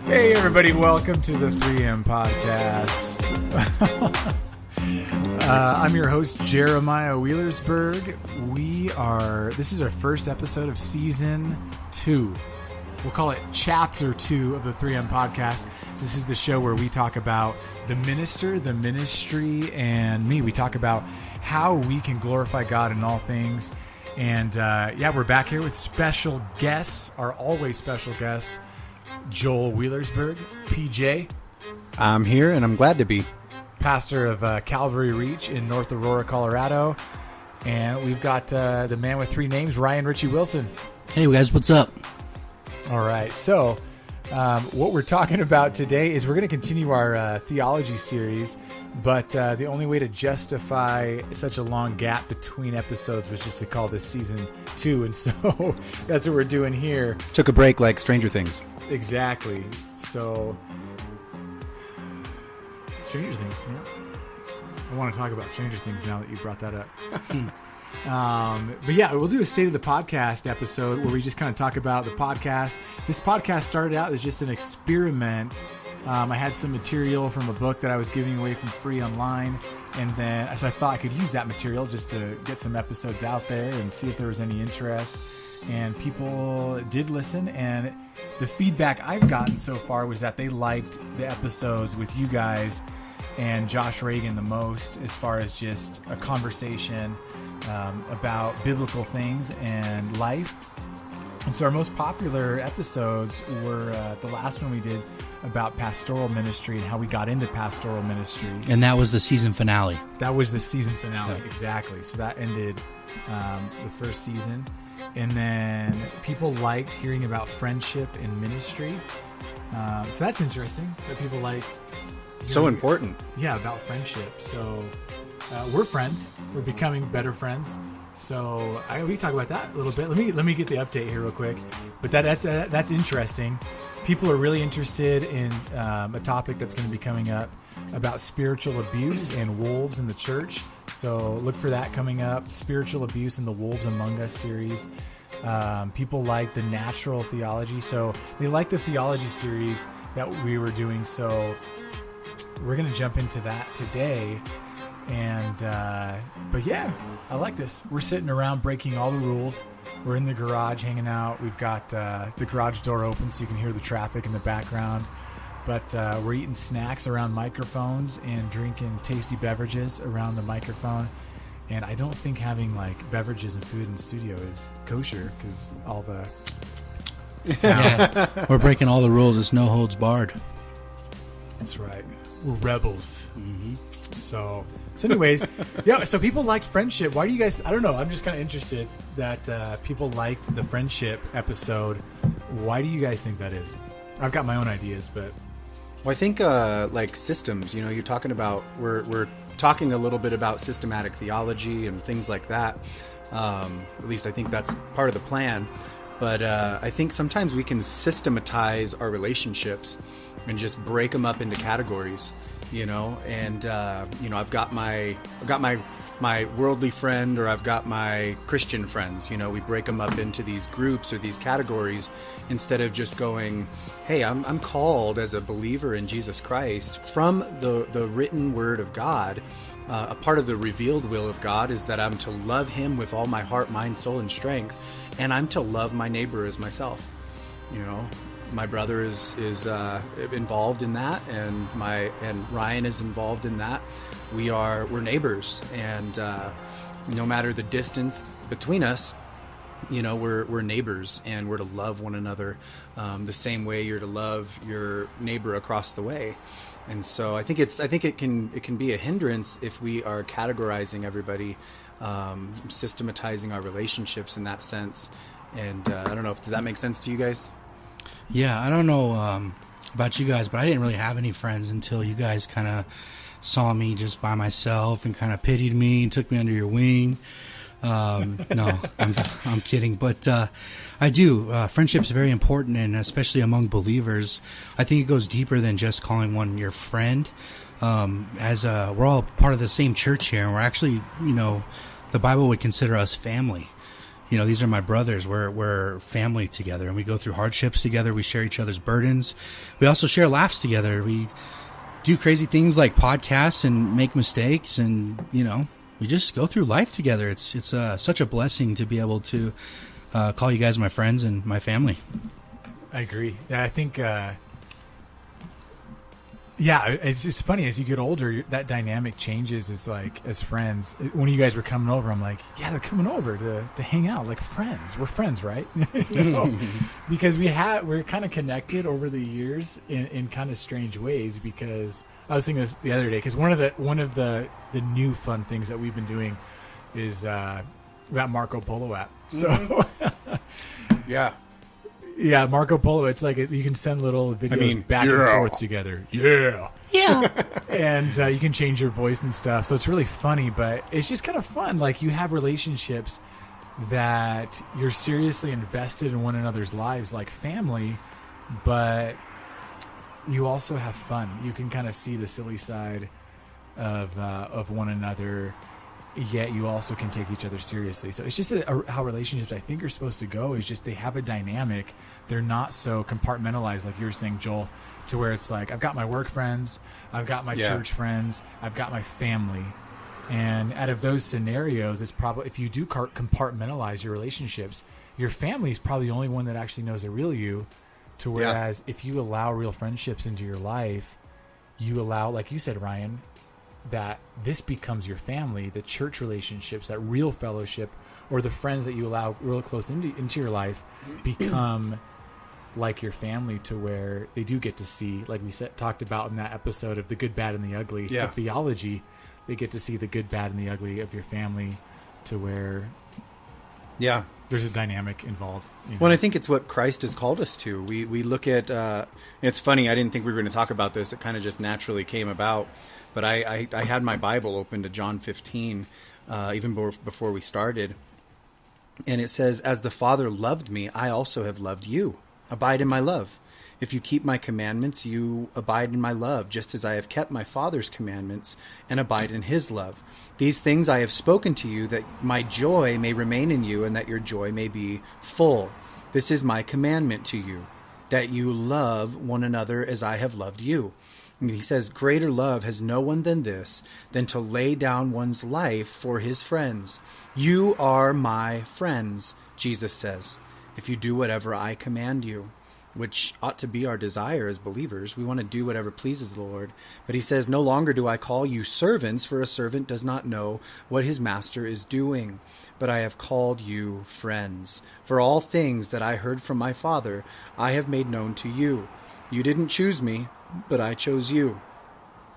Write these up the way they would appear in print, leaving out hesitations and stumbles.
Hey everybody, welcome to the 3M podcast. I'm your host, Jeremiah Wheelersburg. This is our first episode of season 2. We'll call it chapter 2 of the 3M podcast. This is the show where we talk about the minister, the ministry, and me. We talk about how we can glorify God in all things. And we're back here with special guests, our always special guests, Joel Wheelersburg, PJ. I'm here and I'm glad to be. Pastor of Calvary Reach in North Aurora, Colorado. And we've got the man with 3 names, Ryan Ritchie Wilson. Hey guys, what's up? All right, so what we're talking about today is we're going to continue our theology series, but the only way to justify such a long gap between episodes was just to call this season 2, and so that's what we're doing here. Took a break like Stranger Things. Exactly. So, Stranger Things, yeah. I want to talk about Stranger Things now that you brought that up. But yeah, we'll do a State of the Podcast episode where we just kind of talk about the podcast. This podcast started out as just an experiment. I had some material from a book that I was giving away from free online, and then so I thought I could use that material just to get some episodes out there and see if there was any interest. And people did listen, and the feedback I've gotten so far was that they liked the episodes with you guys and Josh Reagan the most, as far as just a conversation about biblical things and life. And so our most popular episodes were the last one we did about pastoral ministry and how we got into pastoral ministry. And that was the season finale. That was the season finale, yeah. Exactly. So that ended the first season. And then people liked hearing about friendship and ministry. So that's interesting that people liked. So important. Yeah, about friendship. So we're friends. We're becoming better friends. So we can talk about that a little bit. Let me get the update here real quick. But that's interesting. People are really interested in a topic that's going to be coming up about spiritual abuse and wolves in the church. So look for that coming up. Spiritual abuse and the Wolves Among Us series. People like the natural theology. So they like the theology series that we were doing. So we're going to jump into that today. And, but yeah, I like this. We're sitting around breaking all the rules. We're in the garage hanging out. We've got the garage door open so you can hear the traffic in the background. But we're eating snacks around microphones and drinking tasty beverages around the microphone. And I don't think having like beverages and food in the studio is kosher because all the sound. Yeah, we're breaking all the rules. It's no holds barred. That's right. We're rebels. Mm-hmm. So anyways, yeah, so people liked friendship. Why do you guys, I don't know, I'm just kind of interested that people liked the friendship episode. Why do you guys think that is? I've got my own ideas, but... Well, I think like systems, you're talking about, we're talking a little bit about systematic theology and things like that. At least I think that's part of the plan. But I think sometimes we can systematize our relationships and just break them up into categories, and I've got my worldly friend, or I've got my Christian friends. We break them up into these groups or these categories instead of just going, hey, I'm called as a believer in Jesus Christ from the written word of God. A part of the revealed will of God is that I'm to love him with all my heart, mind, soul, and strength, and I'm to love my neighbor as myself. My brother is involved in that, and Ryan is involved in that. We're neighbors, and no matter the distance between us, we're neighbors, and we're to love one another the same way you're to love your neighbor across the way. And so I think it can be a hindrance if we are categorizing everybody, systematizing our relationships in that sense. And I don't know, does that make sense to you guys? Yeah, I don't know about you guys, but I didn't really have any friends until you guys kind of saw me just by myself and kind of pitied me and took me under your wing. No, I'm kidding. But I do. Friendship's very important, and especially among believers. I think it goes deeper than just calling one your friend. We're all part of the same church here, and we're actually, the Bible would consider us family. these are my brothers. We're family together, and we go through hardships together. We share each other's burdens. We also share laughs together. We do crazy things like podcasts and make mistakes, and we just go through life together. It's such a blessing to be able to call you guys my friends and my family. I agree. Yeah, I think. It's funny as you get older, that dynamic changes. It's like as friends. When you guys were coming over, I'm like, yeah, they're coming over to hang out like friends. We're friends, right? Because we're kind of connected over the years in kind of strange ways. Because I was thinking this the other day. Because one of the new fun things that we've been doing is that Marco Polo app. So Yeah. Yeah, Marco Polo. It's like you can send little videos back and forth together. Yeah. And you can change your voice and stuff. So it's really funny, but it's just kind of fun. Like you have relationships that you're seriously invested in one another's lives, like family, but you also have fun. You can kind of see the silly side of one another, yet you also can take each other seriously. So it's just how relationships, I think, are supposed to go. Is just they have a dynamic. They're not so compartmentalized, like you were saying, Joel, to where it's like, I've got my work friends, I've got my church friends, I've got my family. And out of those scenarios, it's probably, if you do compartmentalize your relationships, your family is probably the only one that actually knows the real you. To whereas if you allow real friendships into your life, you allow, like you said, Ryan, that this becomes your family, the church relationships, that real fellowship, or the friends that you allow real close into your life become like your family, to where they do get to see, like we talked about in that episode of the good, bad, and the ugly of theology, they get to see the good, bad, and the ugly of your family, to where there's a dynamic involved. Well, I think it's what Christ has called us to. We look at, it's funny, I didn't think we were going to talk about this. It kind of just naturally came about. But I had my Bible open to John 15, even before we started. And it says, as the Father loved me, I also have loved you. Abide in my love. If you keep my commandments, you abide in my love, just as I have kept my Father's commandments and abide in his love. These things I have spoken to you, that my joy may remain in you and that your joy may be full. This is my commandment to you, that you love one another as I have loved you. And he says, greater love has no one than this, than to lay down one's life for his friends. You are my friends, Jesus says, if you do whatever I command you, which ought to be our desire as believers. We want to do whatever pleases the Lord. But he says, no longer do I call you servants, for a servant does not know what his master is doing. But I have called you friends. For all things that I heard from my Father, I have made known to you. You didn't choose me, but I chose you,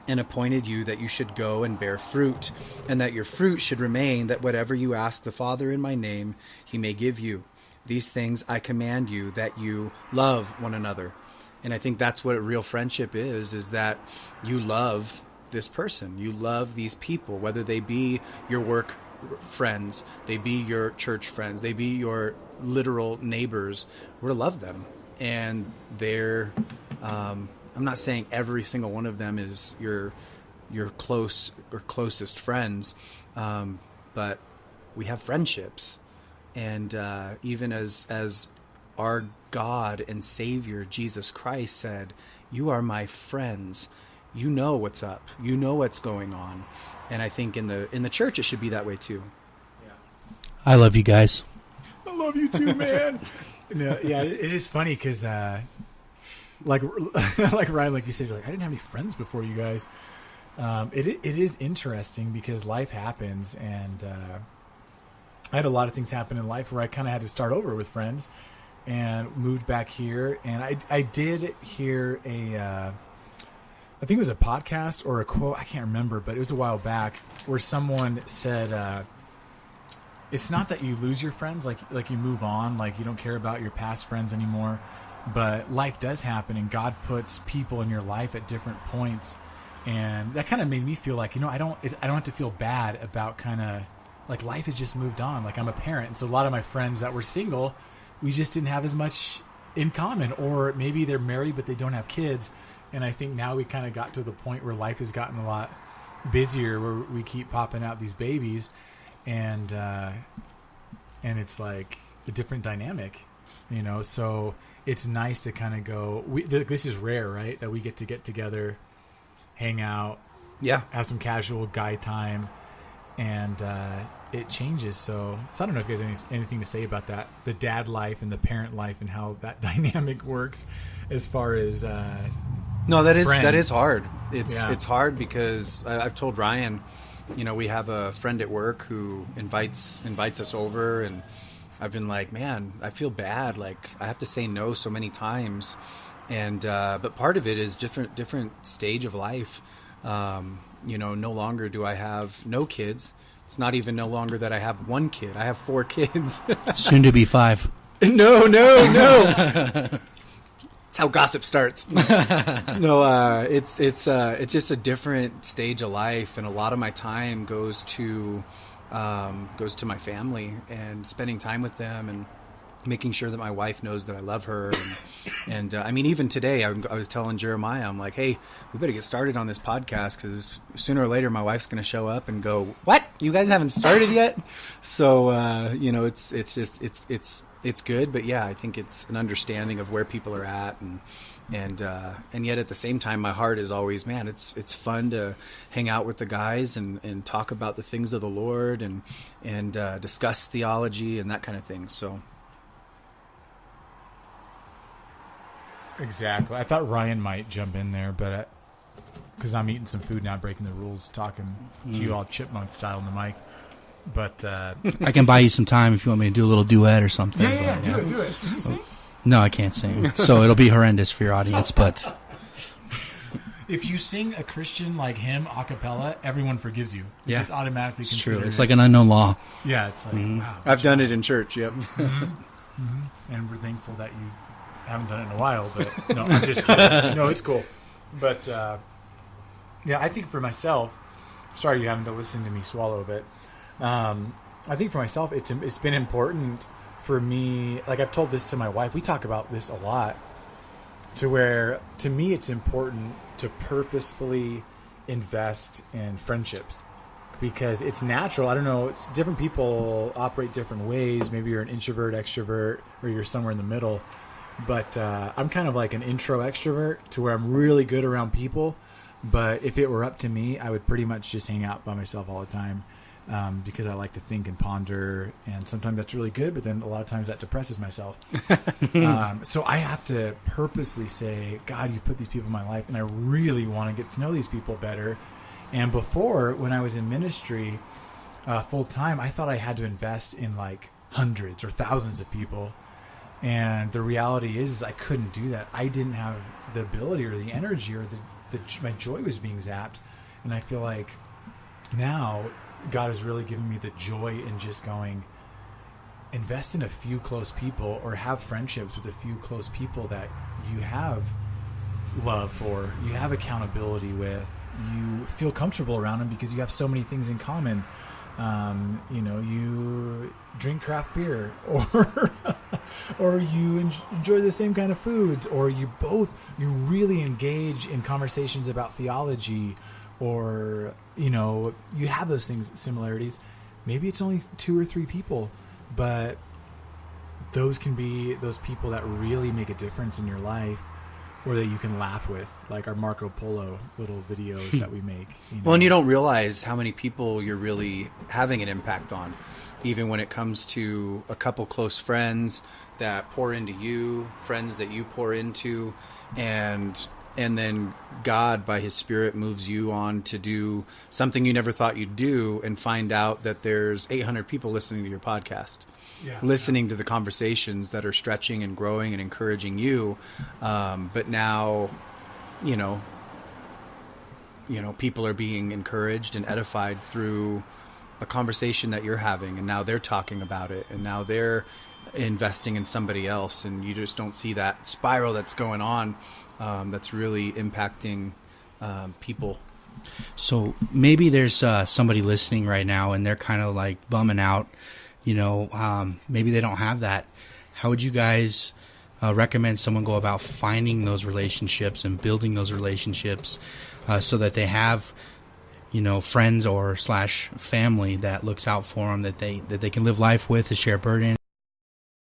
and appointed you that you should go and bear fruit, and that your fruit should remain, that whatever you ask the Father in my name, he may give you. These things I command you, that you love one another. And I think that's what a real friendship is that you love this person. You love these people, whether they be your work friends, they be your church friends, they be your literal neighbors. We're to love them. And they're, I'm not saying every single one of them is your close or closest friends, but we have friendships. And even as our God and Savior, Jesus Christ, said, you are my friends. You know what's up. You know what's going on. And I think in the church, it should be that way too. Yeah. I love you guys. I love you too, man. No, yeah, it is funny because, like Ryan, like you said, you're like, I didn't have any friends before you guys. It is interesting because life happens, and I had a lot of things happen in life where I kind of had to start over with friends, and moved back here. And I did hear I think it was a podcast or a quote, I can't remember, but it was a while back, where someone said, it's not that you lose your friends, like you move on, like you don't care about your past friends anymore, but life does happen, and God puts people in your life at different points. And that kind of made me feel like, I don't have to feel bad about kind of like life has just moved on. Like I'm a parent, and so a lot of my friends that were single, we just didn't have as much in common, or maybe they're married but they don't have kids. And I think now we kind of got to the point where life has gotten a lot busier, where we keep popping out these babies, and and it's like a different dynamic, you know. So it's nice to kind of go. This is rare, right? That we get together, hang out, have some casual guy time, and it changes. So I don't know if you guys have anything to say about that, the dad life and the parent life, and how that dynamic works, as far as no, that friends. is hard. It's hard because I've told Ryan, you know, we have a friend at work who invites us over, and I've been like, man, I feel bad. Like, I have to say no so many times. And, but part of it is different stage of life. You know, no longer do I have no kids. It's not even no longer that I have one kid. I have 4 kids. Soon to be 5. No. That's how gossip starts. No, it's just a different stage of life. And a lot of my time goes to my family and spending time with them and making sure that my wife knows that I love her. And I mean, even today, I was telling Jeremiah, I'm like, hey, we better get started on this podcast, because sooner or later my wife's going to show up and go, what? You guys haven't started yet? So, you know, it's good. But yeah, I think it's an understanding of where people are at, and yet at the same time, my heart is always, man, it's fun to hang out with the guys and talk about the things of the Lord and discuss theology and that kind of thing. So. Exactly. I thought Ryan might jump in there, but because I'm eating some food now, breaking the rules, talking to you all chipmunk style on the mic. But I can buy you some time if you want me to do a little duet or something. Yeah, do it. Can you sing? No, I can't sing, so it'll be horrendous for your audience. But if you sing a Christian like hymn a cappella, everyone forgives you. You just automatically it's consider true. It's it. like an unknown law. Yeah, it's like wow. I've done it in church. Yep. And we're thankful that you haven't done it in a while, but no, I'm just kidding. No, it's cool. But yeah, I think for myself, sorry you having to listen to me swallow a bit. I think for myself, it's been important for me. Like, I've told this to my wife. We talk about this a lot. To where, to me, it's important to purposefully invest in friendships, because it's natural. I don't know. It's different people operate different ways. Maybe you're an introvert, extrovert, or you're somewhere in the middle. But I'm kind of like an intro extrovert, to where I'm really good around people. But if it were up to me, I would pretty much just hang out by myself all the time, because I like to think and ponder. And sometimes that's really good, but then a lot of times that depresses myself. So I have to purposely say, God, you've put these people in my life, and I really want to get to know these people better. And before, when I was in ministry full time, I thought I had to invest in like hundreds or thousands of people. And the reality is I couldn't do that. I didn't have the ability or the energy, or my joy was being zapped. And I feel like now God has really given me the joy in just going, invest in a few close people, or have friendships with a few close people that you have love for, you have accountability with, you feel comfortable around them because you have so many things in common. You know, you drink craft beer, or you enjoy the same kind of foods, or you really engage in conversations about theology, or, you know, you have those similarities. Maybe it's only 2 or 3 people, but those can be those people that really make a difference in your life, or that you can laugh with, like our Marco Polo little videos that we make. You know? Well, and you don't realize how many people you're really having an impact on, even when it comes to a couple close friends that pour into you, friends that you pour into, and then God, by His Spirit, moves you on to do something you never thought you'd do, and find out that there's 800 people listening to your podcast. Listening to the conversations that are stretching and growing and encouraging you. But now, you know, people are being encouraged and edified through a conversation that you're having, and now they're talking about it, and now they're investing in somebody else, and you just don't see that spiral that's going on, that's really impacting people. So maybe there's somebody listening right now, and they're kind of like bumming out. You know, maybe they don't have that. How would you guys recommend someone go about finding those relationships and building those relationships so that they have, friends or / family that looks out for them, that they can live life with, to share burden.